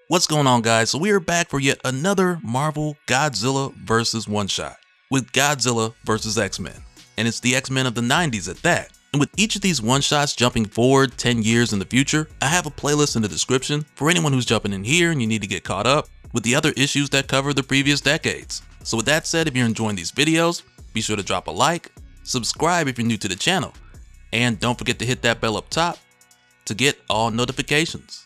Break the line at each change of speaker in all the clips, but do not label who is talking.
What's going on, guys? So we are back for yet another Marvel Godzilla vs. one-shot with Godzilla vs. X-Men. And it's the X-Men of the 90s at that. And with each of these one-shots jumping forward 10 years in the future, I have a playlist in the description for anyone who's jumping in here and you need to get caught up with the other issues that cover the previous decades. So with that said, if you're enjoying these videos, be sure to drop a like, subscribe if you're new to the channel, and don't forget to hit that bell up top to get all notifications.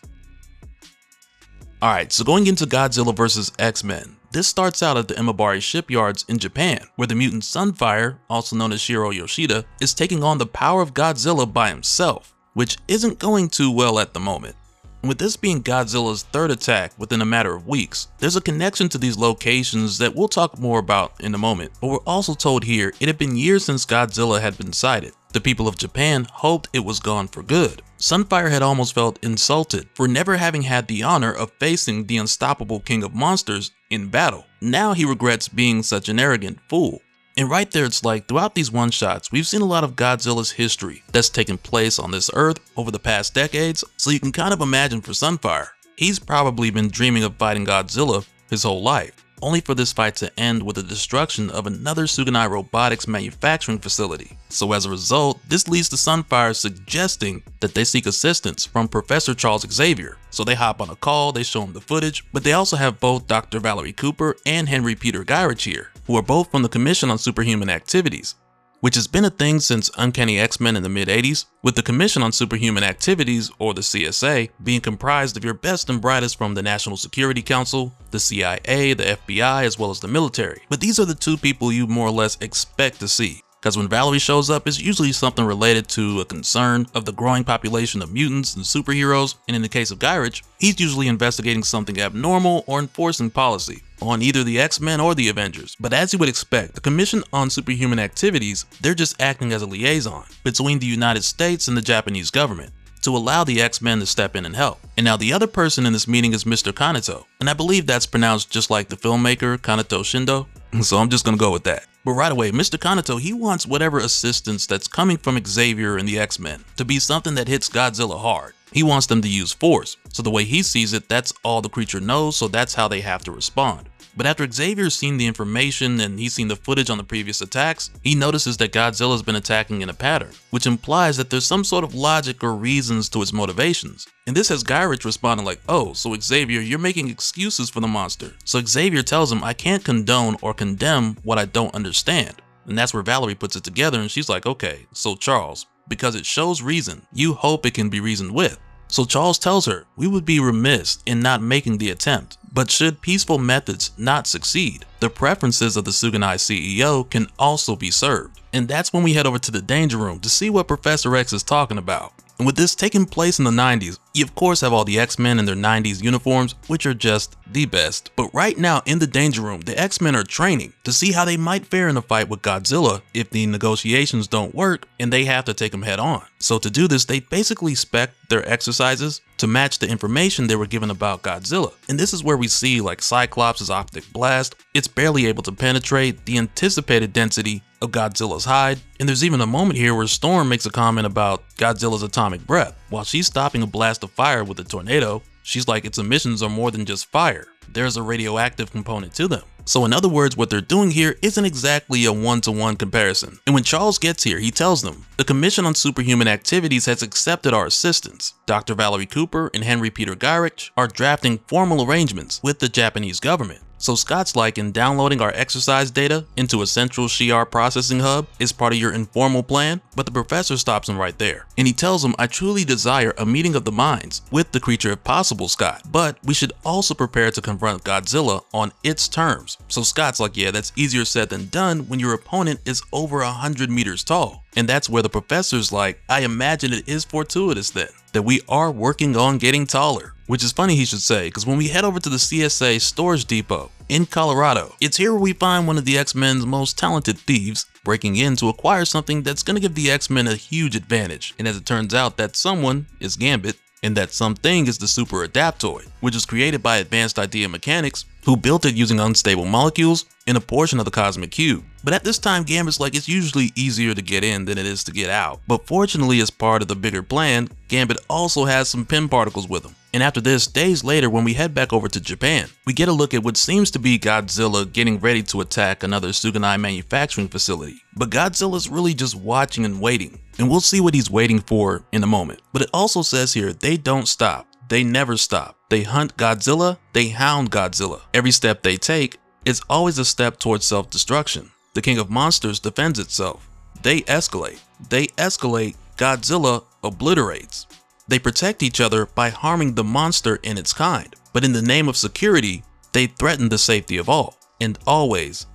Alright, so going into Godzilla vs. X-Men, this starts out at the Imabari shipyards in Japan, where the mutant Sunfire, also known as Shiro Yoshida, is taking on the power of Godzilla by himself, which isn't going too well at the moment. And with this being Godzilla's third attack within a matter of weeks, there's a connection to these locations that we'll talk more about in a moment, but we're also told here it had been years since Godzilla had been sighted. The people of Japan hoped it was gone for good. Sunfire had almost felt insulted for never having had the honor of facing the unstoppable king of monsters in battle. Now he regrets being such an arrogant fool. And right there, it's like throughout these one-shots, we've seen a lot of Godzilla's history that's taken place on this earth over the past decades, so you can kind of imagine for Sunfire, he's probably been dreaming of fighting Godzilla his whole life, only for this fight to end with the destruction of another Suganai Robotics manufacturing facility. So as a result, this leads to Sunfire suggesting that they seek assistance from Professor Charles Xavier. So they hop on a call, they show him the footage, but they also have both Dr. Valerie Cooper and Henry Peter Gyrich here, who are both from the Commission on Superhuman Activities, which has been a thing since Uncanny X-Men in the mid-80s, with the Commission on Superhuman Activities, or the CSA, being comprised of your best and brightest from the National Security Council, the CIA, the FBI, as well as the military. But these are the two people you more or less expect to see, because when Valerie shows up, it's usually something related to a concern of the growing population of mutants and superheroes, and in the case of Gyrich, he's usually investigating something abnormal or enforcing policy on either the X-Men or the Avengers. But as you would expect, the Commission on Superhuman Activities, they're just acting as a liaison between the United States and the Japanese government to allow the X-Men to step in and help. And now the other person in this meeting is Mr. Kaneto, and I believe that's pronounced just like the filmmaker Kaneto Shindo, so I'm just gonna go with that. But right away, Mr. Kaneto, he wants whatever assistance that's coming from Xavier and the X-Men to be something that hits Godzilla hard. He wants them to use force, so the way he sees it, that's all the creature knows, so that's how they have to respond. But after Xavier's seen the information and he's seen the footage on the previous attacks, he notices that Godzilla's been attacking in a pattern, which implies that there's some sort of logic or reasons to its motivations. And this has Gyrich responding like, oh, so Xavier, you're making excuses for the monster. So Xavier tells him, I can't condone or condemn what I don't understand. And that's where Valerie puts it together and she's like, okay, so Charles, because it shows reason, you hope it can be reasoned with. So Charles tells her, we would be remiss in not making the attempt, but should peaceful methods not succeed, the preferences of the Suganai CEO can also be served. And that's when we head over to the Danger Room to see what Professor X is talking about. And with this taking place in the 90s, you of course have all the X-Men in their 90s uniforms, which are just the best. But right now in the Danger Room, the X-Men are training to see how they might fare in a fight with Godzilla if the negotiations don't work and they have to take them head on. So to do this, they basically spec their exercises to match the information they were given about Godzilla. And this is where we see like Cyclops' optic blast, it's barely able to penetrate the anticipated density of Godzilla's hide, and there's even a moment here where Storm makes a comment about Godzilla's atomic breath. While she's stopping a blast of fire with a tornado, she's like its emissions are more than just fire, there's a radioactive component to them. So in other words, what they're doing here isn't exactly a one-to-one comparison. And when Charles gets here, he tells them, the Commission on Superhuman Activities has accepted our assistance. Dr. Valerie Cooper and Henry Peter Gyrich are drafting formal arrangements with the Japanese government. So Scott's like, in downloading our exercise data into a central Shi'ar processing hub is part of your informal plan, but the professor stops him right there. And he tells him, I truly desire a meeting of the minds with the creature if possible, Scott, but we should also prepare to confront Godzilla on its terms. So Scott's like, yeah, that's easier said than done when your opponent is over 100 meters tall. And that's where the professor's like, I imagine it is fortuitous then that we are working on getting taller. Which is funny he should say, because when we head over to the CSA storage depot in Colorado, it's here where we find one of the X-Men's most talented thieves breaking in to acquire something that's going to give the X-Men a huge advantage. And as it turns out, that someone is Gambit, and that something is the Super Adaptoid, which was created by Advanced Idea Mechanics, who built it using unstable molecules in a portion of the cosmic cube. But at this time, Gambit's like, it's usually easier to get in than it is to get out. But fortunately, as part of the bigger plan, Gambit also has some pin particles with him. And after this, days later, when we head back over to Japan, we get a look at what seems to be Godzilla getting ready to attack another Suganai manufacturing facility. But Godzilla's really just watching and waiting, and we'll see what he's waiting for in a moment. But it also says here, they don't stop. They never stop. They hunt Godzilla, they hound Godzilla. Every step they take, it's always a step towards self-destruction. The King of Monsters defends itself. They escalate. They escalate, Godzilla obliterates. They protect each other by harming the monster and its kind. But in the name of security, they threaten the safety of all. And always,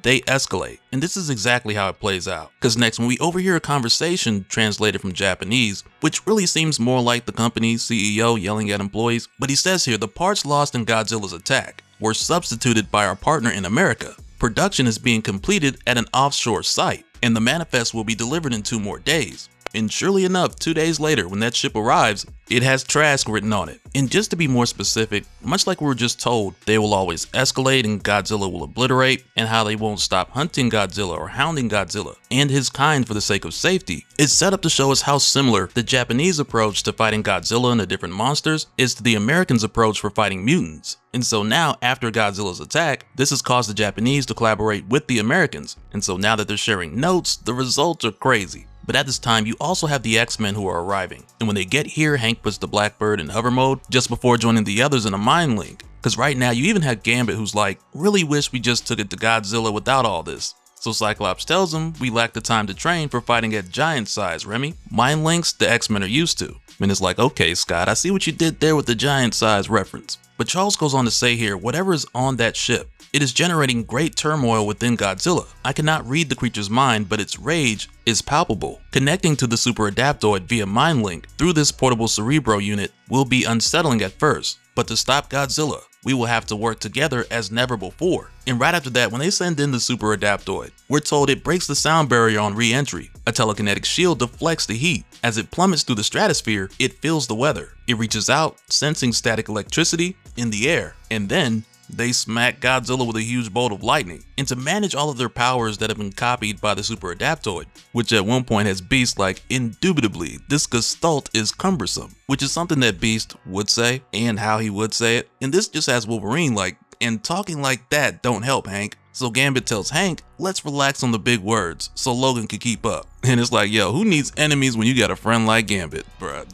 they escalate. And this is exactly how it plays out. Because next, when we overhear a conversation translated from Japanese, which really seems more like the company's CEO yelling at employees, but he says here, the parts lost in Godzilla's attack were substituted by our partner in America. Production is being completed at an offshore site, and the manifest will be delivered in 2 more days. And surely enough, 2 days later, when that ship arrives, it has Trask written on it. And just to be more specific, much like we were just told, they will always escalate and Godzilla will obliterate, and how they won't stop hunting Godzilla or hounding Godzilla and his kind for the sake of safety, it's set up to show us how similar the Japanese approach to fighting Godzilla and the different monsters is to the Americans' approach for fighting mutants. And so now, after Godzilla's attack, this has caused the Japanese to collaborate with the Americans. And so now that they're sharing notes, the results are crazy. But at this time, you also have the X-Men who are arriving. And when they get here, Hank puts the Blackbird in hover mode just before joining the others in a mind link. Because right now, you even have Gambit who's like, really wish we just took it to Godzilla without all this. So Cyclops tells him we lack the time to train for fighting at giant size, Remy. Mind links the X-Men are used to. And it's like, okay, Scott, I see what you did there with the giant size reference. But Charles goes on to say here, whatever is on that ship, it is generating great turmoil within Godzilla. I cannot read the creature's mind, but its rage is palpable. Connecting to the Super Adaptoid via mind link through this portable Cerebro unit will be unsettling at first, but to stop Godzilla, we will have to work together as never before. And right after that, when they send in the Super Adaptoid, we're told it breaks the sound barrier on re-entry. A telekinetic shield deflects the heat. As it plummets through the stratosphere, it feels the weather. It reaches out, sensing static electricity in the air, and then they smack Godzilla with a huge bolt of lightning. And to manage all of their powers that have been copied by the Super Adaptoid, which at one point has Beast like, indubitably, this gestalt is cumbersome, which is something that Beast would say and how he would say it. And this just has Wolverine like, and talking like that don't help Hank. So Gambit tells Hank, let's relax on the big words so Logan can keep up. And it's like, yo, who needs enemies when you got a friend like Gambit, bruh?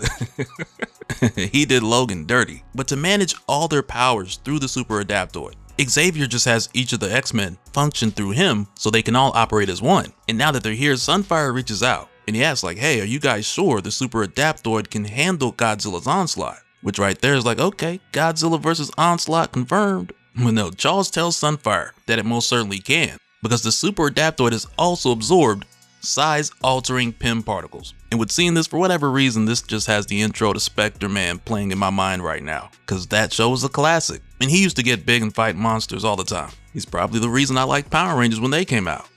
He did Logan dirty. But to manage all their powers through the Super Adaptoid, Xavier just has each of the X-Men function through him so they can all operate as one. And now that they're here, Sunfire reaches out and he asks like, hey, are you guys sure the Super Adaptoid can handle Godzilla's onslaught? Which right there is like, okay, Godzilla versus Onslaught confirmed. But no, Charles tells Sunfire that it most certainly can, because the Super Adaptoid has also absorbed size-altering PIM particles. And with seeing this, for whatever reason, this just has the intro to Spectre-Man playing in my mind right now, because that show is a classic. And he used to get big and fight monsters all the time. He's probably the reason I liked Power Rangers when they came out.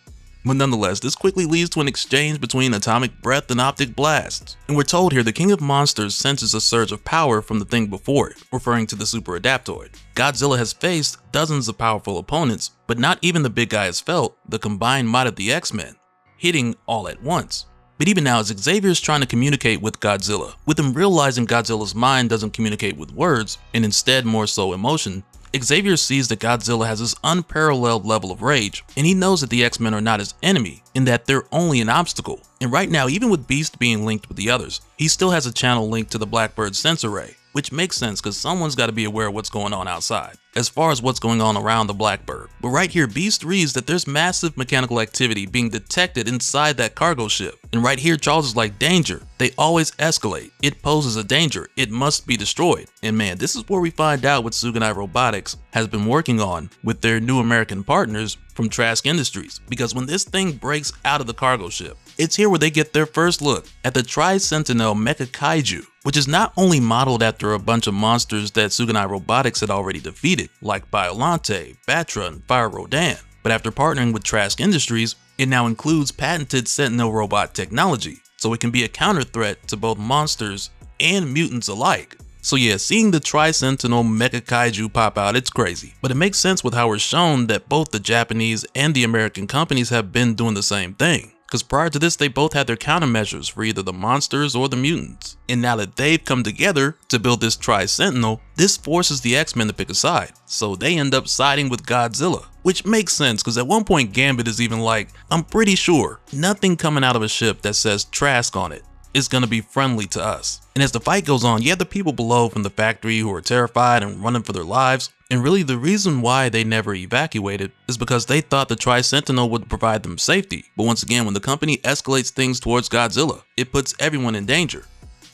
But nonetheless, this quickly leads to an exchange between atomic breath and optic blasts. And we're told here the King of Monsters senses a surge of power from the thing before it, referring to the Super Adaptoid. Godzilla has faced dozens of powerful opponents, but not even the big guy has felt the combined might of the X-Men, hitting all at once. But even now, as Xavier is trying to communicate with Godzilla, with him realizing Godzilla's mind doesn't communicate with words, and instead more so emotion, Xavier sees that Godzilla has this unparalleled level of rage, and he knows that the X-Men are not his enemy, and that they're only an obstacle. And right now, even with Beast being linked with the others, he still has a channel linked to the Blackbird's sensor ray, which makes sense because someone's got to be aware of what's going on outside, as far as what's going on around the Blackbird. But right here, Beast reads that there's massive mechanical activity being detected inside that cargo ship. And right here, Charles is like, danger. They always escalate. It poses a danger. It must be destroyed. And man, this is where we find out what Suganai Robotics has been working on with their new American partners from Trask Industries. Because when this thing breaks out of the cargo ship, it's here where they get their first look at the Tri-Sentinelmechakiju, which is not only modeled after a bunch of monsters that Suganai Robotics had already defeated, like Biolante, Batra, and Fire Rodan, but after partnering with Trask Industries, it now includes patented Sentinel robot technology, so it can be a counter threat to both monsters and mutants alike. So yeah, seeing the Tri-Sentinelmechakiju pop out, it's crazy. But it makes sense with how we're shown that both the Japanese and the American companies have been doing the same thing. Because prior to this, they both had their countermeasures for either the monsters or the mutants. And now that they've come together to build this Tri-Sentinel, this forces the X-Men to pick a side. So they end up siding with Godzilla. Which makes sense, because at one point Gambit is even like, I'm pretty sure nothing coming out of a ship that says Trask on it is going to be friendly to us. And as the fight goes on, you have the people below from the factory who are terrified and running for their lives. And really the reason why they never evacuated is because they thought the Tri-Sentinel would provide them safety. But once again, when the company escalates things towards Godzilla, it puts everyone in danger.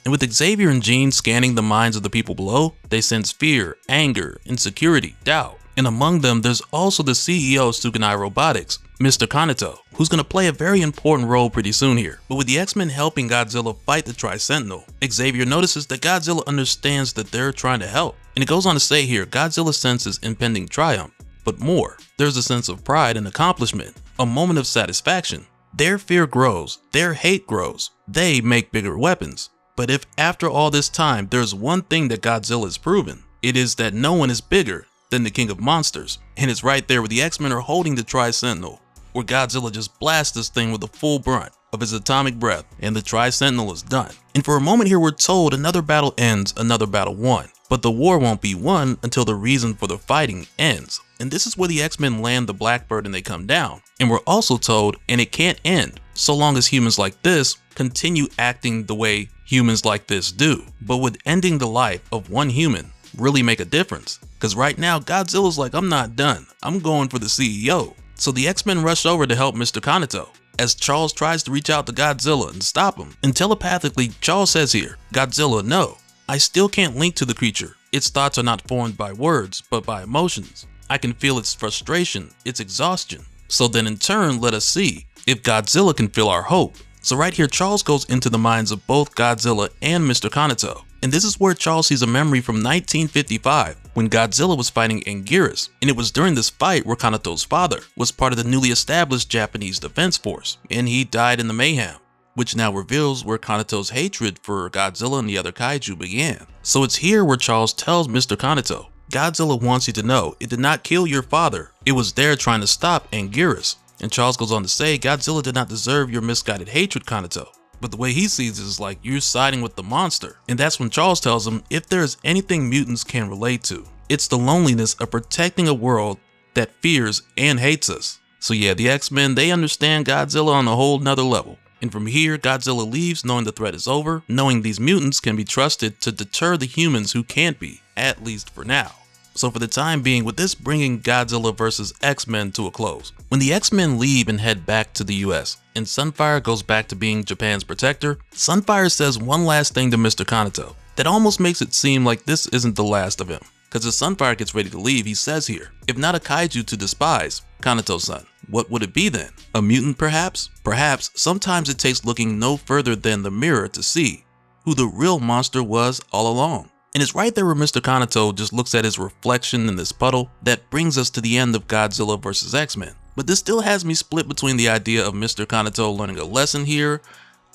And with Xavier and Jean scanning the minds of the people below, they sense fear, anger, insecurity, doubt. And among them, there's also the CEO of Suganai Robotics, Mr. Kanito, who's going to play a very important role pretty soon here. But with the X-Men helping Godzilla fight the Tri-Sentinel, Xavier notices that Godzilla understands that they're trying to help. And it goes on to say here, Godzilla senses impending triumph, but more. There's a sense of pride and accomplishment, a moment of satisfaction. Their fear grows, their hate grows, they make bigger weapons. But if after all this time, there's one thing that Godzilla has proven, it is that no one is bigger than the King of Monsters. And it's right there where the X-Men are holding the Tri-Sentinel, where Godzilla just blasts this thing with the full brunt of his atomic breath, and the Tri-Sentinel is done. And for a moment here, we're told another battle ends, another battle won. But the war won't be won until the reason for the fighting ends. And this is where the X-Men land the Blackbird and they come down. And we're also told, and it can't end so long as humans like this continue acting the way humans like this do. But would ending the life of one human really make a difference? Because right now, Godzilla's like, I'm not done. I'm going for the CEO. So the X-Men rush over to help Mr. Kanito, as Charles tries to reach out to Godzilla and stop him. And telepathically, Charles says here, Godzilla, no, I still can't link to the creature. Its thoughts are not formed by words, but by emotions. I can feel its frustration, its exhaustion. So then in turn, let us see if Godzilla can feel our hope. So right here, Charles goes into the minds of both Godzilla and Mr. Kanito. And this is where Charles sees a memory from 1955 when Godzilla was fighting Anguirus. And it was during this fight where Kanito's father was part of the newly established Japanese Defense Force, and he died in the mayhem, which now reveals where Kanito's hatred for Godzilla and the other kaiju began. So it's here where Charles tells Mr. Kanito, Godzilla wants you to know it did not kill your father. It was there trying to stop Anguirus. And Charles goes on to say, Godzilla did not deserve your misguided hatred, Kanito. But the way he sees it is like you're siding with the monster. And that's when Charles tells him if there's anything mutants can relate to, it's the loneliness of protecting a world that fears and hates us. So yeah, the X-Men, they understand Godzilla on a whole nother level. And from here, Godzilla leaves knowing the threat is over, knowing these mutants can be trusted to deter the humans who can't be, at least for now. So for the time being, with this bringing Godzilla vs. X-Men to a close, when the X-Men leave and head back to the US, and Sunfire goes back to being Japan's protector, Sunfire says one last thing to Mr. Kanito that almost makes it seem like this isn't the last of him. Because as Sunfire gets ready to leave, he says here, if not a kaiju to despise, Kanito-san, what would it be then? A mutant perhaps? Perhaps sometimes it takes looking no further than the mirror to see who the real monster was all along. And it's right there where Mr. Kanito just looks at his reflection in this puddle that brings us to the end of Godzilla vs. X-Men. But this still has me split between the idea of Mr. Kanito learning a lesson here,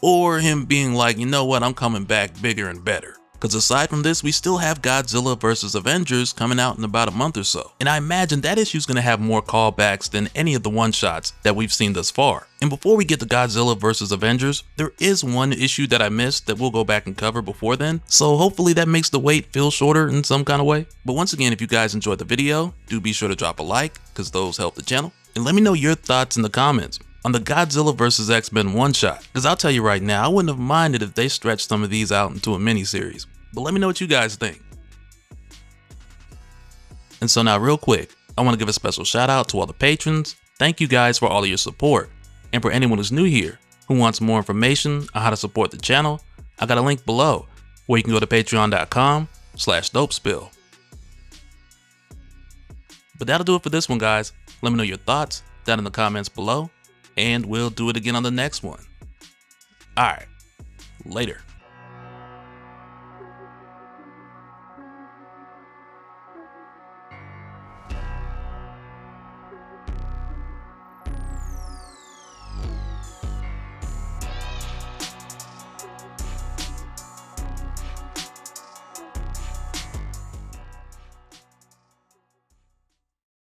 or him being like, you know what, I'm coming back bigger and better. Because aside from this, we still have Godzilla vs. Avengers coming out in about a month or so. And I imagine that issue is going to have more callbacks than any of the one-shots that we've seen thus far. And before we get to Godzilla vs. Avengers, there is one issue that I missed that we'll go back and cover before then. So hopefully that makes the wait feel shorter in some kind of way. But once again, if you guys enjoyed the video, do be sure to drop a like, because those help the channel. And let me know your thoughts in the comments on the Godzilla vs. X-Men one-shot, because I'll tell you right now, I wouldn't have minded if they stretched some of these out into a mini-series. But let me know what you guys think. And so now real quick, I want to give a special shout out to all the patrons. Thank you guys for all of your support. And for anyone who's new here, who wants more information on how to support the channel, I got a link below where you can go to patreon.com/dopespill. But that'll do it for this one, guys. Let me know your thoughts down in the comments below, and we'll do it again on the next one. Alright, later.